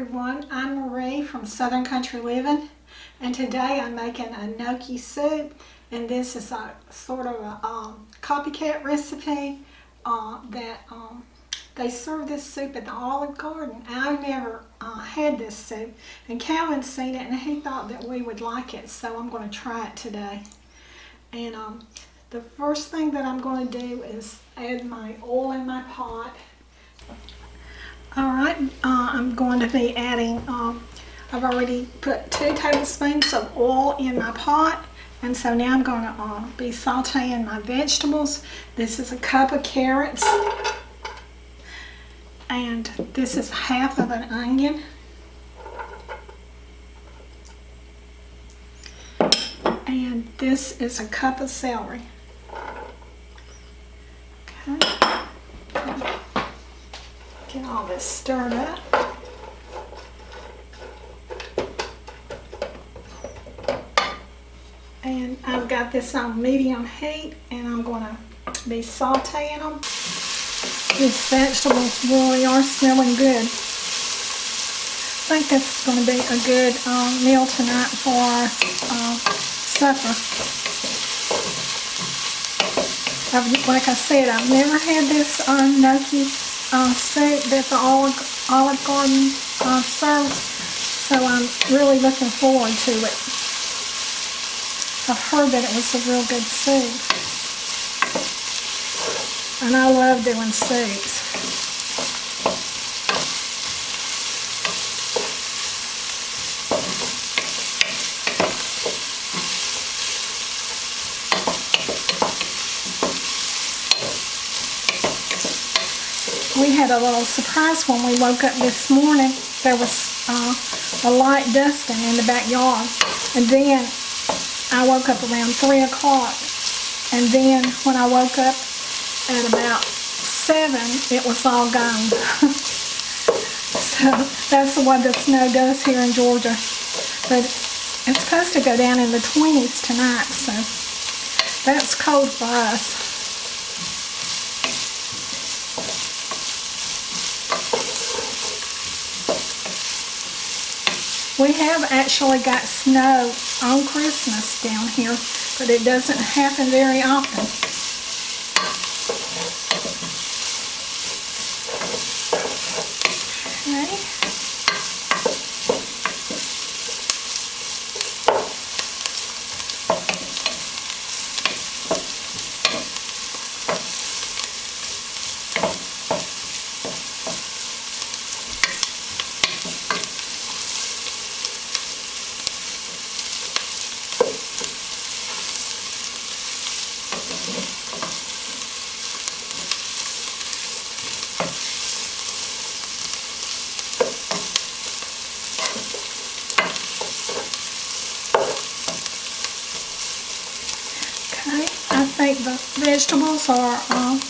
everyone, I'm Marie from Southern Country Living, and today I'm making a gnocchi soup, and this is a sort of a copycat recipe that they serve this soup at the Olive Garden. I've never had this soup, and Calvin's seen it and he thought that we would like it, so I'm going to try it today. And the first thing that I'm going to do is add my oil in my pot. Alright, I'm going to be adding, I've already put 2 tablespoons of oil in my pot, and so now I'm going to be sauteing my vegetables. This is a cup of carrots, and this is half of an onion, and this is a cup of celery. Okay. Get all this stirred up. And I've got this on medium heat, and I'm going to be sauteing them. These vegetables really are smelling good. I think this is going to be a good meal tonight for our supper. Like I said, I've never had this gnocchi soup that the Olive Garden serves, so I'm really looking forward to it. I've heard that it was a real good soup, and I love doing soups. We had a little surprise when we woke up this morning. There was a light dusting in the backyard, and then I woke up around 3 o'clock, and then when I woke up at about 7, it was all gone. So that's what the snow does here in Georgia. But it's supposed to go down in the 20s tonight, so that's cold for us. We have actually got snow on Christmas down here, but it doesn't happen very often. Okay. I think the vegetables are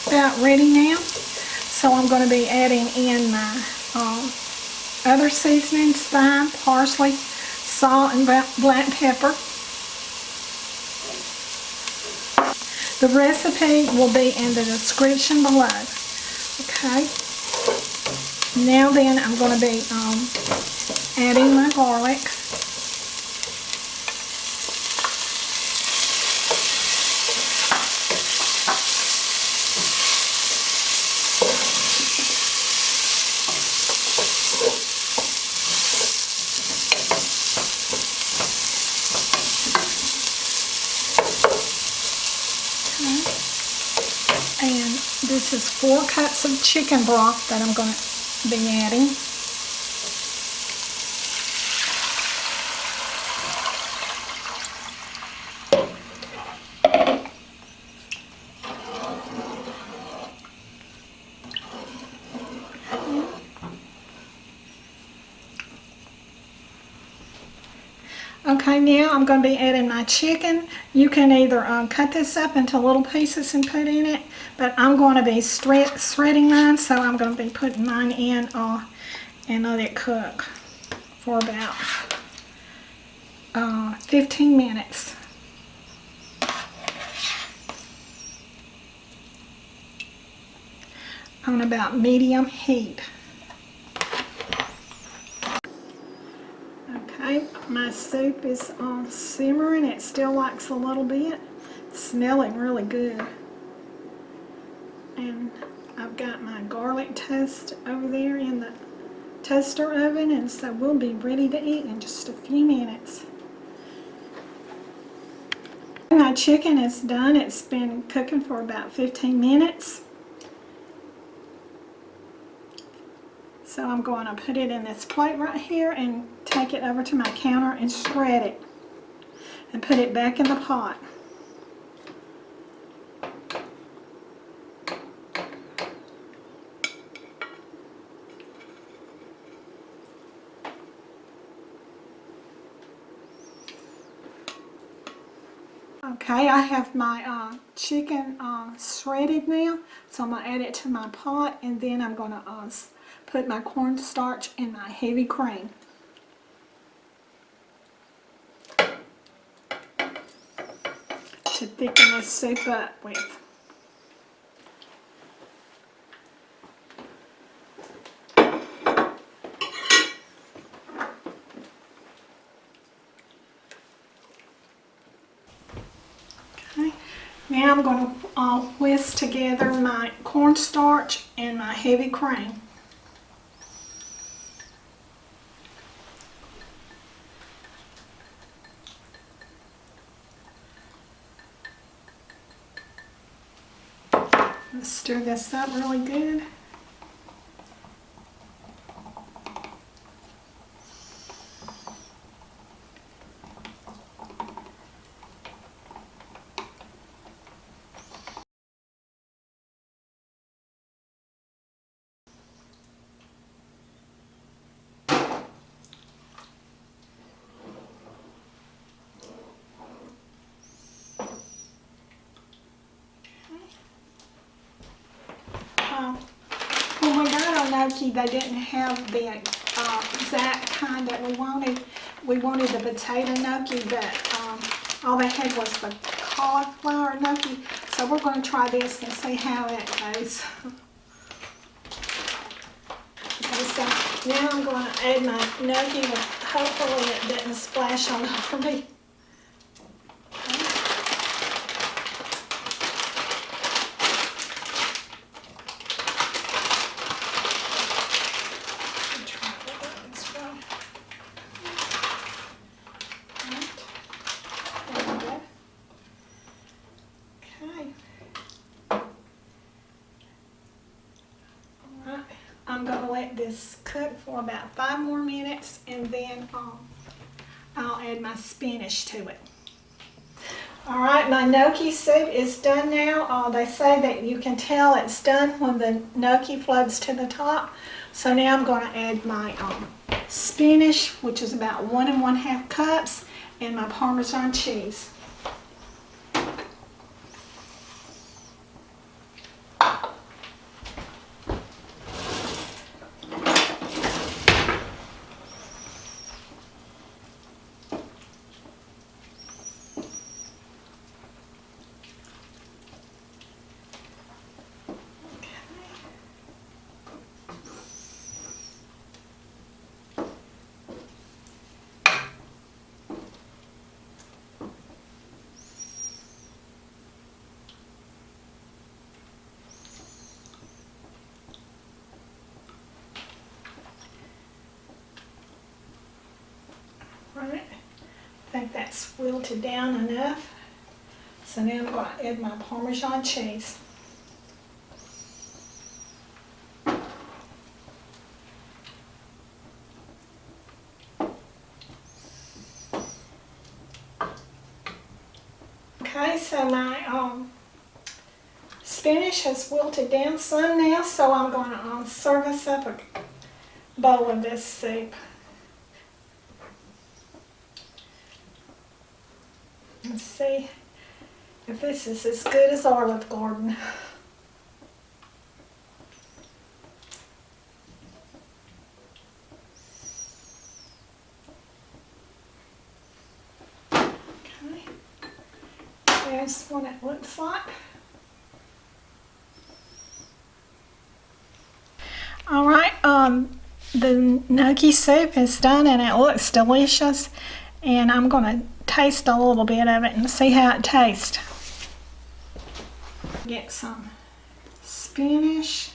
about ready now, so I'm going to be adding in my other seasonings: thyme, parsley, salt, and black pepper. The recipe will be in the description below. Okay. Now then, I'm going to be adding my garlic. And this is 4 cups of chicken broth that I'm going to be adding. Okay, now I'm going to be adding my chicken. You can either cut this up into little pieces and put in it, but I'm going to be shredding mine, so I'm going to be putting mine in and let it cook for about 15 minutes. On about medium heat. My soup is simmering. It still likes a little bit. It's smelling really good. And I've got my garlic toast over there in the toaster oven, and so we'll be ready to eat in just a few minutes. My chicken is done. It's been cooking for about 15 minutes. So I'm going to put it in this plate right here and take it over to my counter and shred it and put it back in the pot. Okay, I have my chicken shredded now, so I'm going to add it to my pot, and then I'm going to put my cornstarch and my heavy cream. To thicken this soup up with. Okay, now I'm going to whisk together my cornstarch and my heavy cream. Let's stir this up really good. When we got our gnocchi, they didn't have the exact kind that we wanted. We wanted the potato gnocchi, but all they had was the cauliflower gnocchi. So we're going to try this and see how it goes. Okay, so now I'm going to add my gnocchi, and hopefully it didn't splash all over me. I'm going to let this cook for about 5 more minutes, and then I'll add my spinach to it. Alright, my gnocchi soup is done now. They say that you can tell it's done when the gnocchi floats to the top. So now I'm going to add my spinach, which is about 1 1/2 cups, and my Parmesan cheese. Right, I think that's wilted down enough. So now I'm going to add my Parmesan cheese. Okay, so my spinach has wilted down some now, so I'm going to serve us up a bowl of this soup. Let's see if this is as good as Olive Garden. Okay, there's what it looks like. All right, the gnocchi soup is done and it looks delicious. And I'm going to taste a little bit of it and see how it tastes. Get some spinach,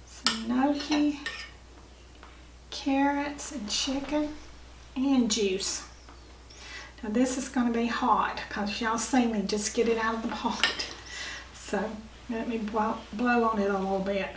some gnocchi, carrots and chicken, and juice. Now this is going to be hot because y'all see me just get it out of the pot. So let me blow on it a little bit.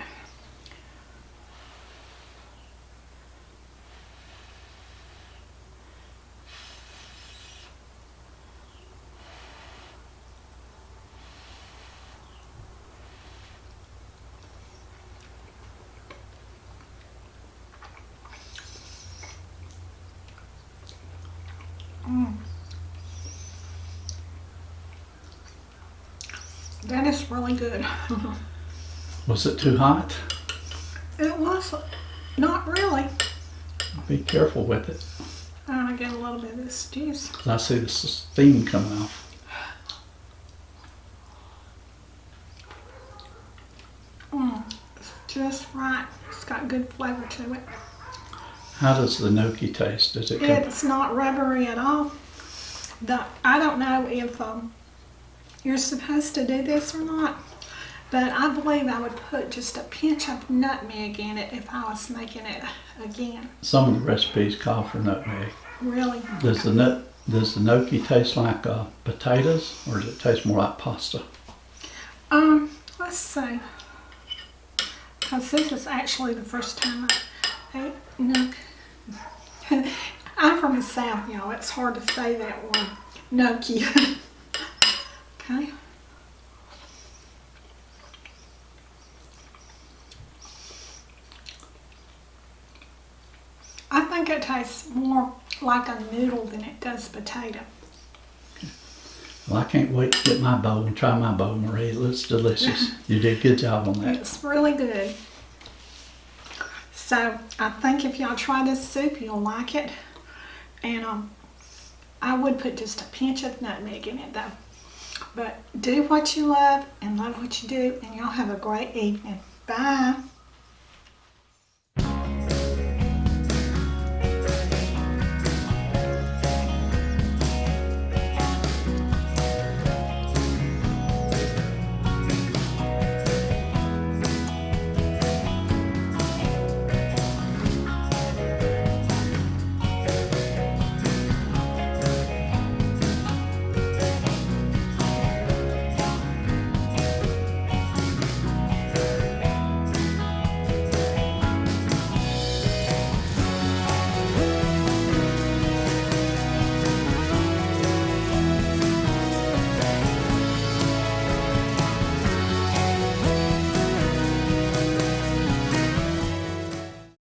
That is really good. Was it too hot? It was not really. Be careful with it. I'm gonna get a little bit of this juice. 'Cause I see the steam coming off. It's just right. It's got good flavor to it. How does the gnocchi taste? Does it come? It's not rubbery at all. I don't know if you're supposed to do this or not, but I believe I would put just a pinch of nutmeg in it if I was making it again. Some of the recipes call for nutmeg. Really? Does the gnocchi taste like potatoes, or does it taste more like pasta? Let's see. Because this is actually the first time I ate gnocchi. I'm from the South, y'all. It's hard to say that word, gnocchi. Okay. I think it tastes more like a noodle than it does potato. Well, I can't wait to get my bowl and try my bowl, Marie. It looks delicious. You did a good job on that. It's really good. So I think if y'all try this soup, you'll like it. And I would put just a pinch of nutmeg in it though. But do what you love and love what you do, and y'all have a great evening. Bye.